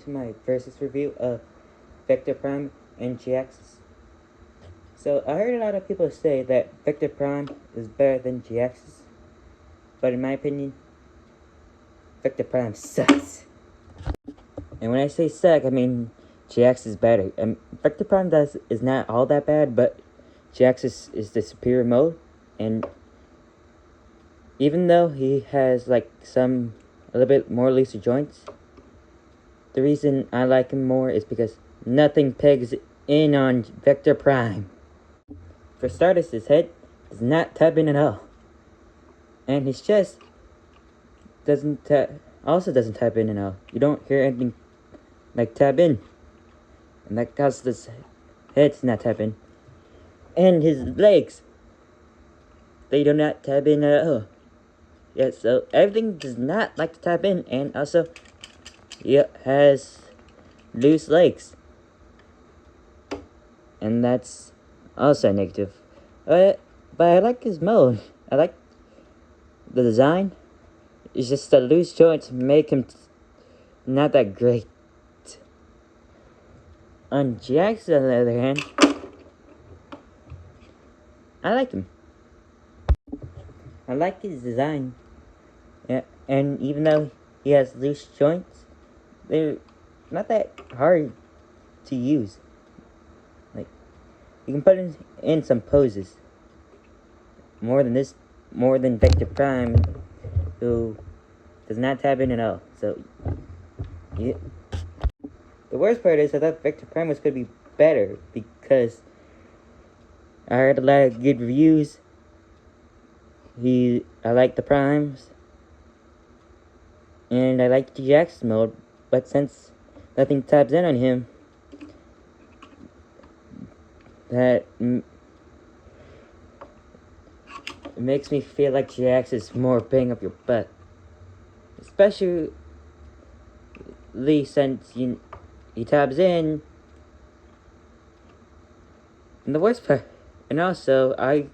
to my versus review of Vector Prime and Jhiaxus. So I heard a lot of people say that Vector Prime is better than Jhiaxus, but in my opinion, Vector Prime sucks. And when I say suck, I mean Jhiaxus is better. Vector Prime is not all that bad, but Jhiaxus is the superior mode, and even though he has like a little bit more looser joints, the reason I like him more is because nothing pegs in on Vector Prime. For starters, his head does not tap in at all, and his chest also doesn't tap in at all. You don't hear anything like tap in, and that causes his head to not tap in. And his legs, they do not tap in at all. Yeah, so everything does not like to tap in, and also he has loose legs, and that's also negative. But I like his mode. I like the design. It's just the loose joints make him not that great. On Jhiaxus, on the other hand, I like him. I like his design. Yeah, and even though he has loose joints, they're not that hard to use. Like, you can put in some poses. More than Vector Prime, who does not tap in at all. So, yeah. The worst part is I thought Vector Prime was going to be better because I heard a lot of good reviews. I like the Primes, and I like the Jhiaxus mode, but since nothing taps in on him, that it makes me feel like Jhiaxus is more bang up your butt. Especially since he taps in. And the worst part, and also I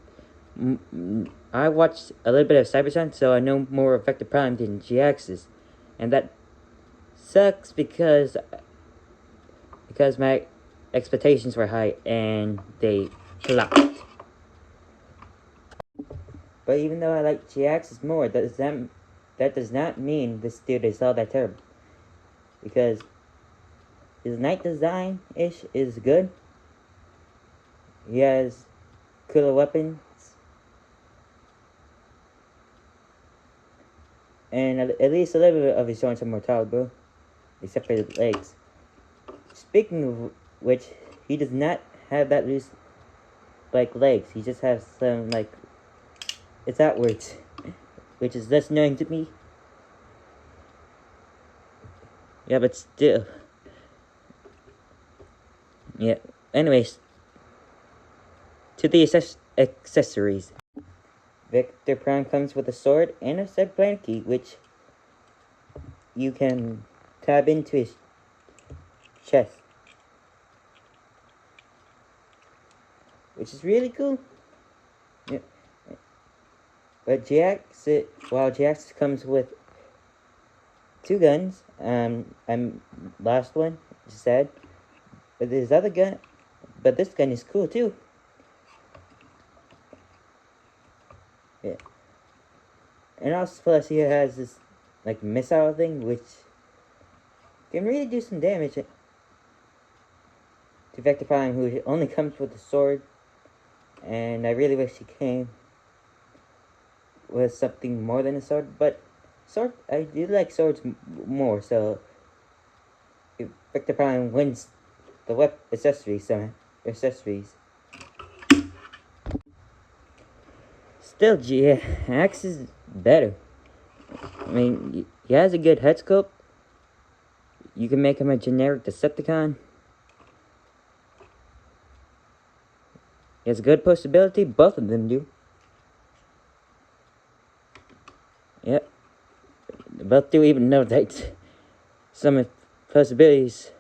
watched a little bit of Cybershine, so I know more of Vector Prime than Jhiaxus, and that sucks because my expectations were high and they flopped. But even though I like Jhiaxus more, that does not mean this dude is all that terrible, because his night design-ish is good. He has cooler weapons, and at least a little bit of his joints are more tolerable, except for his legs. Speaking of which, he does not have that loose like legs. He just has some like it's outwards, which is less annoying to me. Yeah, but still. Yeah. Anyways, to the accessories. Vector Prime comes with a sword and a set planet key, which you can tab into his chest, which is really cool. Yeah. But Jhiaxus comes with 2 guns. Last one, sad. But this gun is cool too. Yeah. And also, plus, he has this like missile thing, which can really do some damage to Vector Prime, who only comes with a sword. And I really wish he came with something more than a sword, but I do like swords more. So if Vector Prime wins the accessories. Still, Jhiaxus is better. I mean, he has a good head sculpt. You can make him a generic Decepticon. He has good postability. Both of them do. Yep. Both do, even though that some postabilities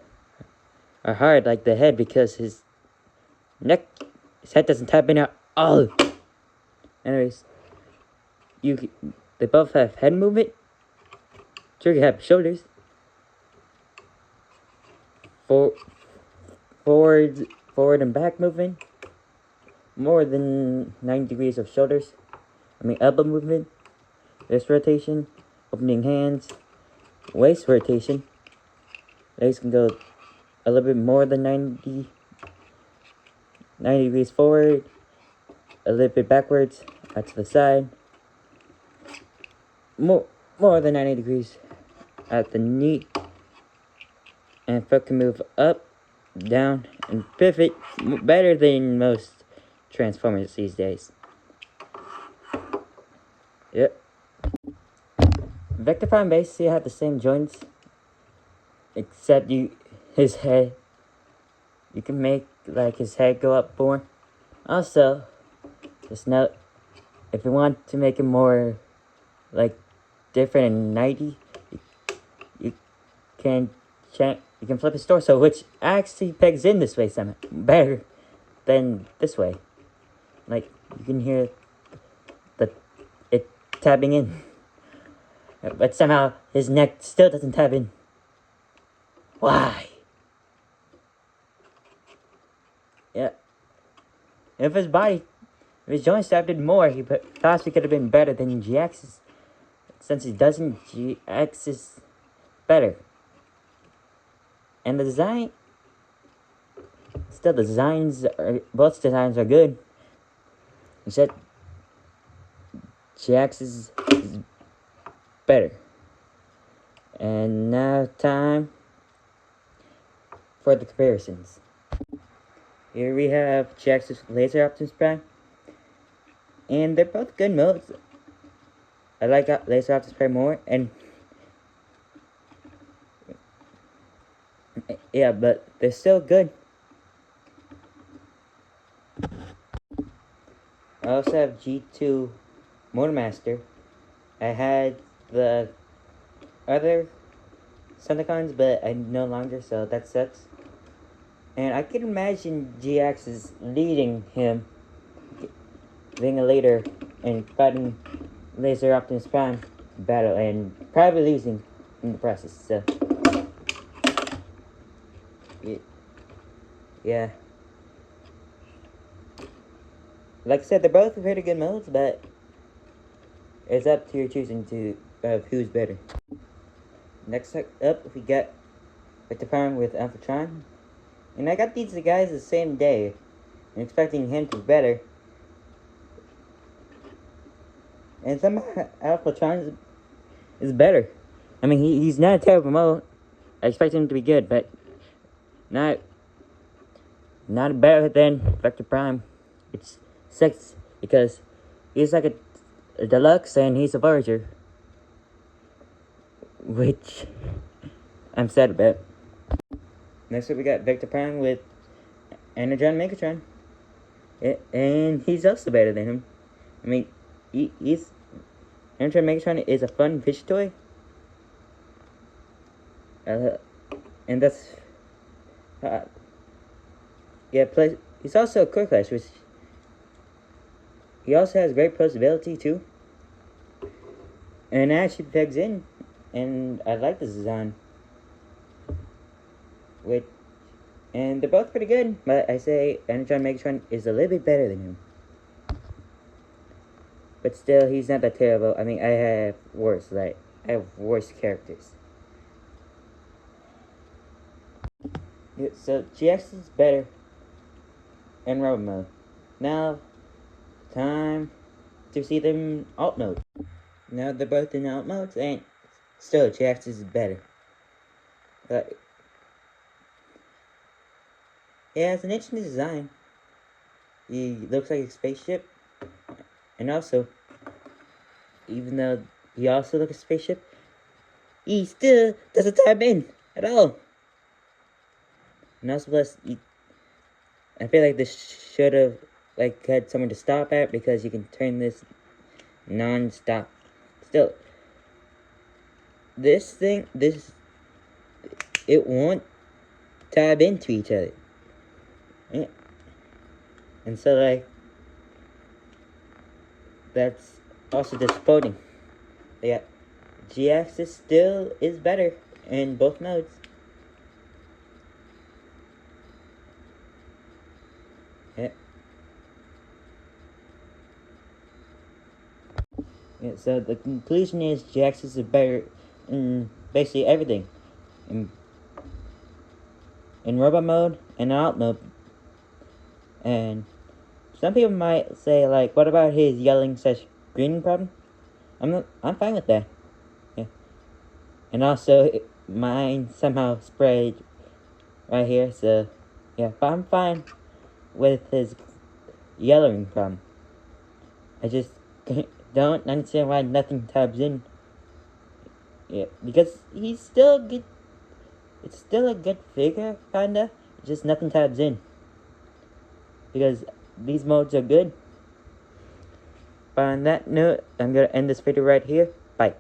are hard, like the head, because his head doesn't tap in at all. Anyways, they both have head movement. Trigger have shoulders. for, forward and back movement, more than 90 degrees of shoulders, elbow movement, wrist rotation, opening hands, waist rotation. Legs can go a little bit more than 90 degrees forward, a little bit backwards, out to the side, more than 90 degrees at the knee, and foot can move up, down, and pivot better than most transformers these days. Yep. Vector Prime basically had the same joints, except his head, you can make like his head go up more. Also, just note, if you want to make it more like different and 90, you can flip his torso, which actually pegs in this way somehow better than this way. Like you can hear it tabbing in, but somehow his neck still doesn't tab in. Why? Yeah. If his joints tapped in more, he possibly could have been better than Jhiaxus. Since he doesn't, Jhiaxus is better. And the design, still both designs are good. Except Jhiaxus is better. And now time for the comparisons. Here we have Jhiaxus with Laser Optimus Prime. And they're both good modes. I like Laser Optimus Prime more, and yeah, but they're still good. I also have G2 Motormaster. I had the other Senticons, but I no longer, so that sucks. And I can imagine Jhiaxus leading him, being a leader, and fighting Laser Optimus Prime battle, and probably losing in the process, so yeah. Like I said, they're both pretty good modes, but it's up to your choosing of who's better. Next up, we got Vector Prime with Alphatron. And I got these guys the same day, and expecting him to be better. And somehow Alphatron is better. He's not a terrible mode. I expect him to be good, but not better than Vector Prime. It's 6 because he's like a deluxe and he's a Voyager, which I'm sad about. Next up, we got Vector Prime with Energon Megatron, and he's also better than him. He's Energon Megatron is a fun fish toy, and that's yeah. Plus, he's also a core clash, which he also has great pulsability too, and actually pegs in, and I like this design. And they're both pretty good, but I say Energon Megatron is a little bit better than him. But still, he's not that terrible. I have worse characters. Yeah, so Jhiaxus is better in robot mode. Now, time to see them in alt mode. Now they're both in alt modes, and still Jhiaxus is better. He has an interesting design. He looks like a spaceship. And also, even though he also looks like a spaceship, he still doesn't tap in at all. And also, plus, I feel like this should have had somewhere to stop at, because you can turn this non-stop. Still, it won't tab into each other. Yeah. And so, that's also disappointing. Yeah, Jhiaxus still is better in both modes. Yeah. Yeah, so the conclusion is Jhiaxus is better in basically everything. In, in robot mode and alt mode. And some people might say, like, what about his yelling / screaming problem? I'm fine with that. Yeah. And also, mine somehow sprayed right here, so yeah, but I'm fine with his yelling problem. I just don't understand why nothing tabs in. Yeah, because he's still good. It's still a good figure, kinda. Just nothing tabs in. Because these modes are good. But on that note, I'm gonna end this video right here. Bye.